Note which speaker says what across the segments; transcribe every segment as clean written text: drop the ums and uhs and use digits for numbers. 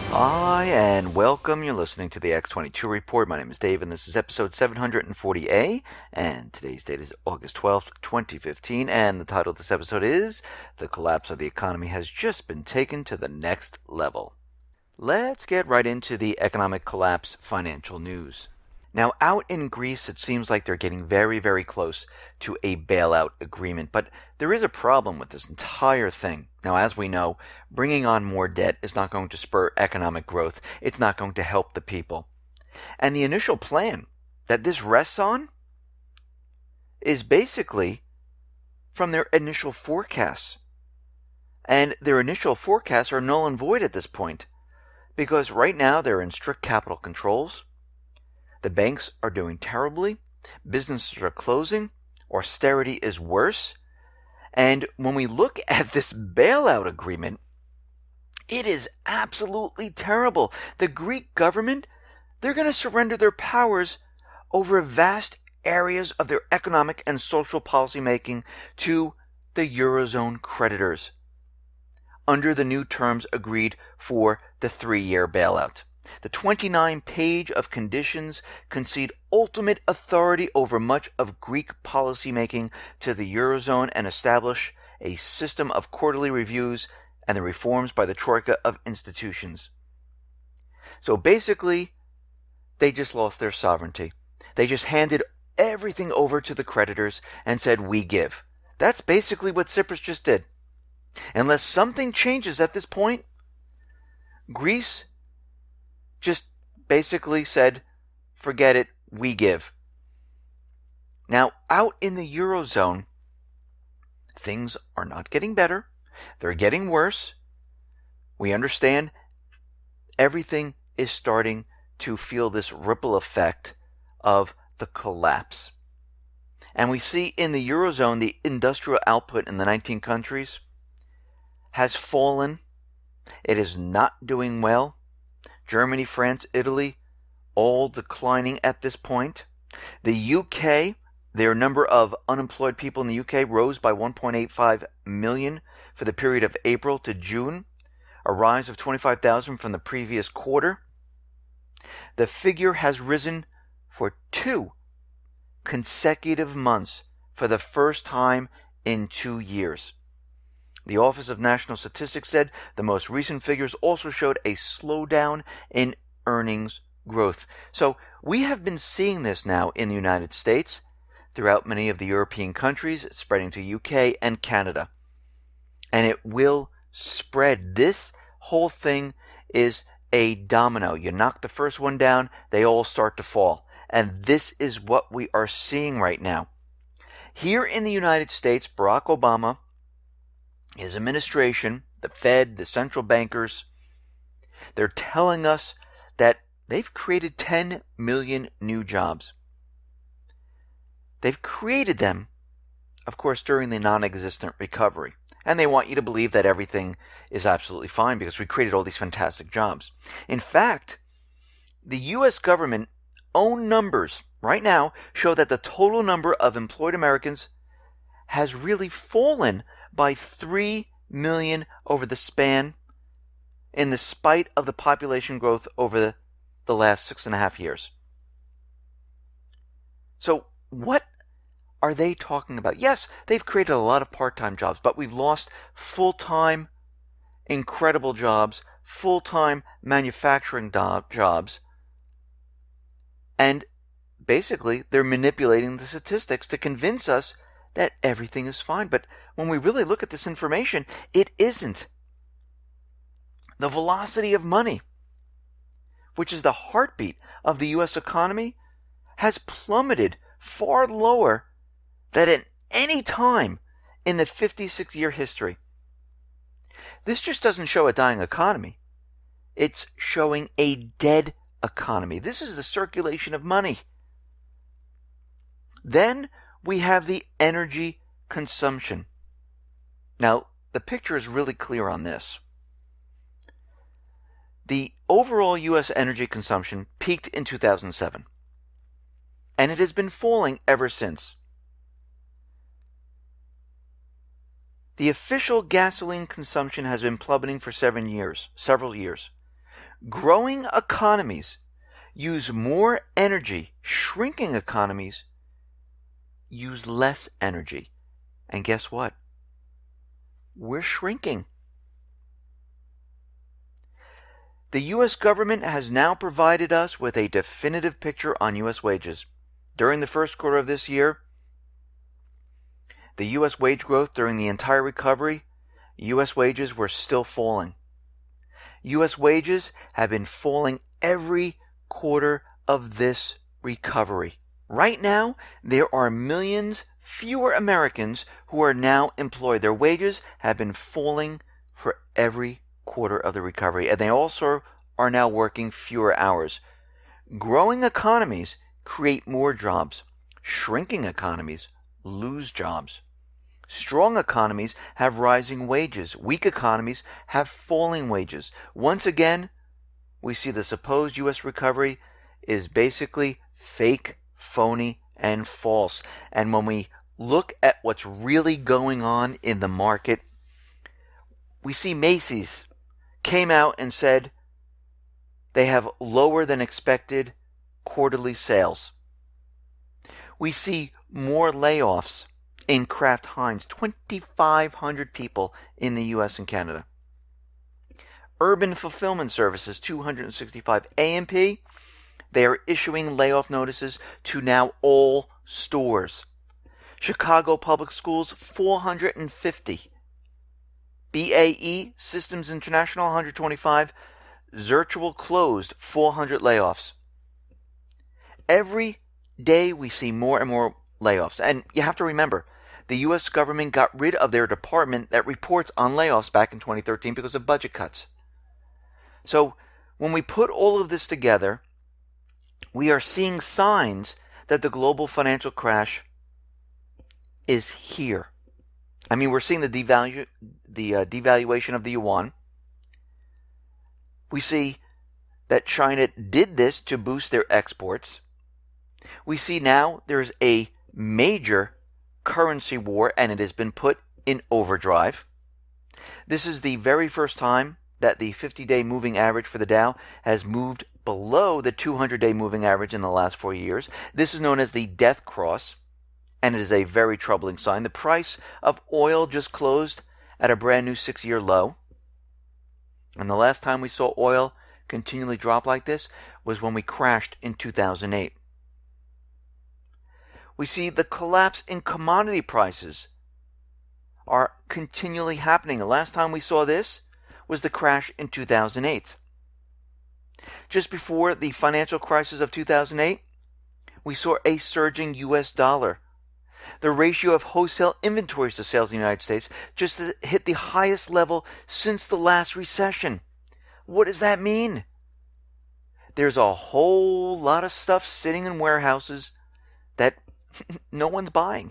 Speaker 1: Hi, and welcome. You're listening to the X22 Report. My name is Dave, and this is episode 740A, and today's date is August 12th, 2015, and the title of this episode is The Collapse of the Economy Has Just Been Taken to the Next Level. Let's get right into the economic collapse financial news. Now, out in Greece, it seems like they're getting very, very close to a bailout agreement, but there is a problem with this entire thing. Now, as we know, bringing on more debt is not going to spur economic growth. It's not going to help the people. And the initial plan that this rests on is basically from their initial forecasts. And their initial forecasts are null and void at this point, because right now they're in strict capital controls. The banks are doing terribly, businesses are closing, austerity is worse, and when we look at this bailout agreement, it is absolutely terrible. The Greek government, they're going to surrender their powers over vast areas of their economic and social policy making to the Eurozone creditors under the new terms agreed for the 3-year bailout. The 29-page of conditions concede ultimate authority over much of Greek policymaking to the Eurozone and establish a system of quarterly reviews and the reforms by the troika of institutions. So basically, they just lost their sovereignty. They just handed everything over to the creditors and said, we give. That's basically what Cyprus just did. Unless something changes at this point, Greece just basically said, forget it, we give. Now, out in the Eurozone, things are not getting better. They're getting worse. We understand everything is starting to feel this ripple effect of the collapse. And we see in the Eurozone, the industrial output in the 19 countries has fallen. It is not doing well. Germany, France, Italy, all declining at this point. The UK, their number of unemployed people in the UK rose by 1.85 million for the period of April to June, a rise of 25,000 from the previous quarter. The figure has risen for 2 consecutive months for the first time in 2 years. The Office of National Statistics said the most recent figures also showed a slowdown in earnings growth. So we have been seeing this now in the United States, throughout many of the European countries, spreading to UK and Canada. And it will spread. This whole thing is a domino. You knock the first one down, they all start to fall. And this is what we are seeing right now. Here in the United States, Barack Obama, his administration, the Fed, the central bankers, they're telling us that they've created 10 million new jobs. They've created them, of course, during the non-existent recovery. And they want you to believe that everything is absolutely fine because we created all these fantastic jobs. In fact, the U.S. government own numbers right now show that the total number of employed Americans has really fallen by 3 million over the span in the spite of the population growth over the last 6.5 years. So what are they talking about? Yes, they've created a lot of part-time jobs, but we've lost full-time, incredible jobs, full-time manufacturing jobs, and basically they're manipulating the statistics to convince us that everything is fine. But when we really look at this information, it isn't. The velocity of money, which is the heartbeat of the U.S. economy, has plummeted far lower than at any time in the 56-year history. This just doesn't show a dying economy. It's showing a dead economy. This is the circulation of money. Then we have the energy consumption. Now, the picture is really clear on this. The overall U.S. energy consumption peaked in 2007, and it has been falling ever since. The official gasoline consumption has been plummeting for several years. Growing economies use more energy. Shrinking economies use less energy. And guess what? We're shrinking. The U.S. government has now provided us with a definitive picture on U.S. wages. During the first quarter of this year, the U.S. wage growth during the entire recovery, U.S. wages were still falling. U.S. wages have been falling every quarter of this recovery. Right now, there are millions fewer Americans who are now employed. Their wages have been falling for every quarter of the recovery, and they also are now working fewer hours. Growing economies create more jobs. Shrinking economies lose jobs. Strong economies have rising wages. Weak economies have falling wages. Once again, we see the supposed U.S. recovery is basically fake, phony, and false. And when we look at what's really going on in the market, we see Macy's came out and said they have lower than expected quarterly sales. We see more layoffs in Kraft Heinz, 2,500 people in the U.S. and Canada. Urban Fulfillment Services, 265. A&P, they are issuing layoff notices to now all stores. Chicago Public Schools, 450. BAE Systems International, 125. Zirtual closed, 400 layoffs. Every day we see more and more layoffs. And you have to remember, the U.S. government got rid of their department that reports on layoffs back in 2013 because of budget cuts. So when we put all of this together, we are seeing signs that the global financial crash is here. I mean, we're seeing the devaluation of the yuan. We see that China did this to boost their exports. We see now there's a major currency war, and it has been put in overdrive. This is the very first time that the 50-day moving average for the Dow has moved below the 200-day moving average in the last 4 years. This is known as the death cross, and it is a very troubling sign. The price of oil just closed at a brand new 6-year low. And the last time we saw oil continually drop like this was when we crashed in 2008. We see the collapse in commodity prices are continually happening. The last time we saw this was the crash in 2008. Just before the financial crisis of 2008, we saw a surging U.S. dollar. The ratio of wholesale inventories to sales in the United States just hit the highest level since the last recession. What does that mean? There's a whole lot of stuff sitting in warehouses that no one's buying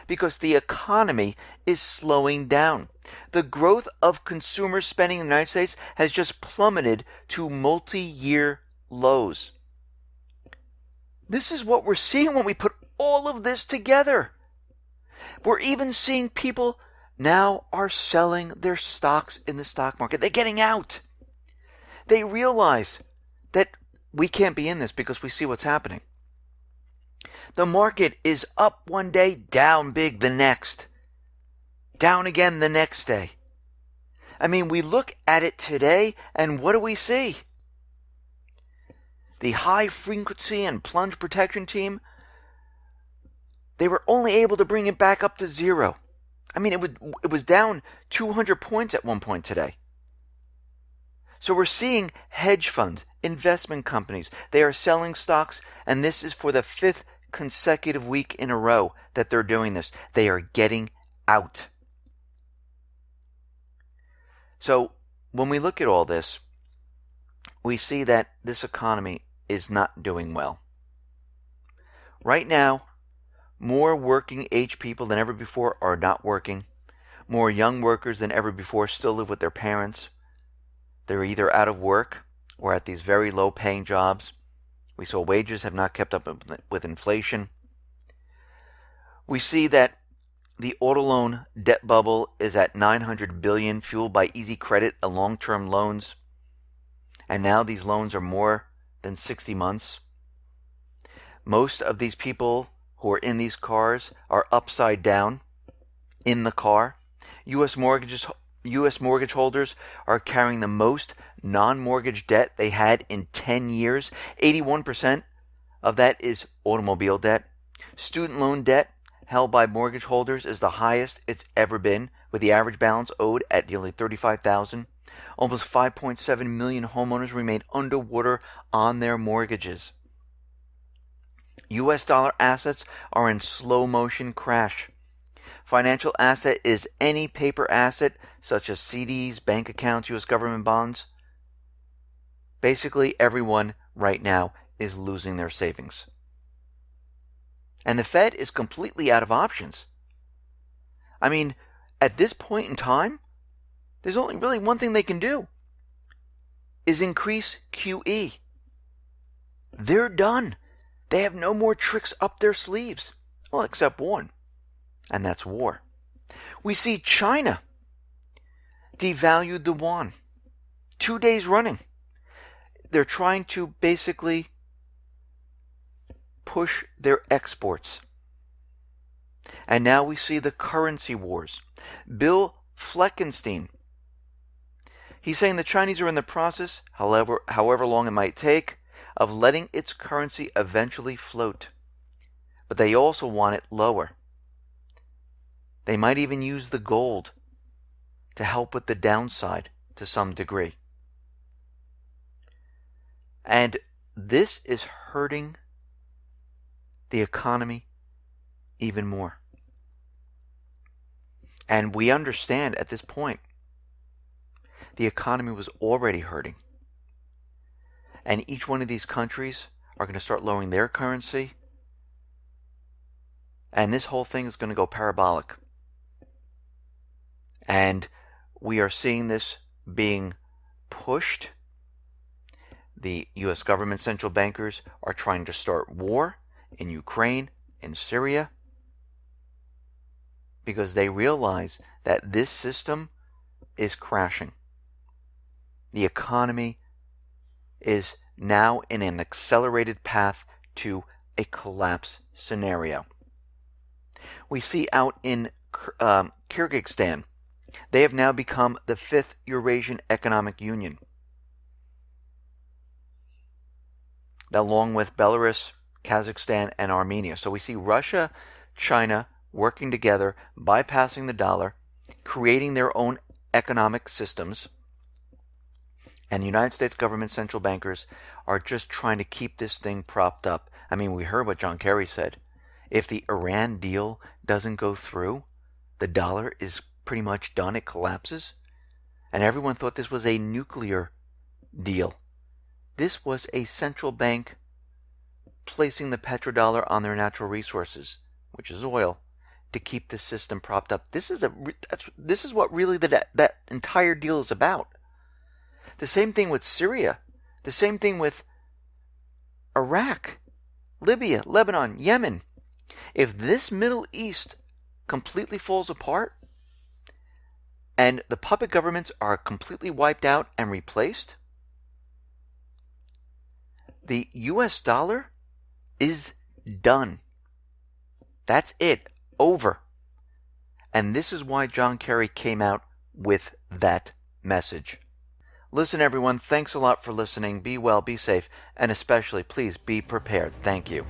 Speaker 1: because the economy is slowing down. The growth of consumer spending in the United States has just plummeted to multi-year lows. This is what we're seeing when we put all of this together. We're even seeing people now are selling their stocks in the stock market. They're getting out. They realize that we can't be in this because we see what's happening. The market is up one day, down big the next. Down again the next day. I mean, we look at it today, and what do we see? The high frequency and plunge protection team, they were only able to bring it back up to zero. I mean, it was down 200 points at one point today. So we're seeing hedge funds, investment companies, they are selling stocks, and this is for the 5th consecutive week in a row that they're doing this. They are getting out. So when we look at all this, we see that this economy is not doing well. Right now, more working age people than ever before are not working. More young workers than ever before still live with their parents. They're either out of work or at these very low paying jobs. We saw wages have not kept up with inflation. We see that the auto loan debt bubble is at $900 billion, fueled by easy credit and long-term loans. And now these loans are more than 60 months. Most of these people who are in these cars are upside down in the car. U.S. mortgage holders are carrying the most non-mortgage debt they had in 10 years. 81% of that is automobile debt. Student loan debt held by mortgage holders is the highest it's ever been, with the average balance owed at nearly $35,000. Almost 5.7 million homeowners remain underwater on their mortgages. U.S. dollar assets are in slow motion crash. Financial asset is any paper asset such as CDs, bank accounts, U.S. government bonds. Basically, everyone right now is losing their savings. And the Fed is completely out of options. I mean, at this point in time, there's only really one thing they can do, is increase QE. They're done. They have no more tricks up their sleeves. Well, except one, and that's war. We see China devalued the yuan 2 days running. They're trying to basically push their exports. And now we see the currency wars. Bill Fleckenstein, he's saying the Chinese are in the process, however long it might take, of letting its currency eventually float. But they also want it lower. They might even use the gold to help with the downside to some degree. And this is hurting the economy even more. And we understand at this point, the economy was already hurting. And each one of these countries are going to start lowering their currency. And this whole thing is going to go parabolic. And we are seeing this being pushed. The U.S. government central bankers are trying to start war in Ukraine, in Syria, because they realize that this system is crashing. The economy is now in an accelerated path to a collapse scenario. We see out in Kyrgyzstan, they have now become the 5th Eurasian Economic Union, along with Belarus, Kazakhstan, and Armenia. So we see Russia, China working together, bypassing the dollar, creating their own economic systems. And the United States government central bankers are just trying to keep this thing propped up. I mean, we heard what John Kerry said. If the Iran deal doesn't go through, the dollar is pretty much done. It collapses. And everyone thought this was a nuclear deal. This was a central bank placing the petrodollar on their natural resources, which is oil, to keep the system propped up. This is what really that entire deal is about. The same thing with Syria. The same thing with Iraq, Libya, Lebanon, Yemen. If this Middle East completely falls apart and the puppet governments are completely wiped out and replaced, the US dollar is done. That's it. Over. And this is why John Kerry came out with that message. Listen, everyone, thanks a lot for listening. Be well, be safe, and especially, please be prepared. Thank you.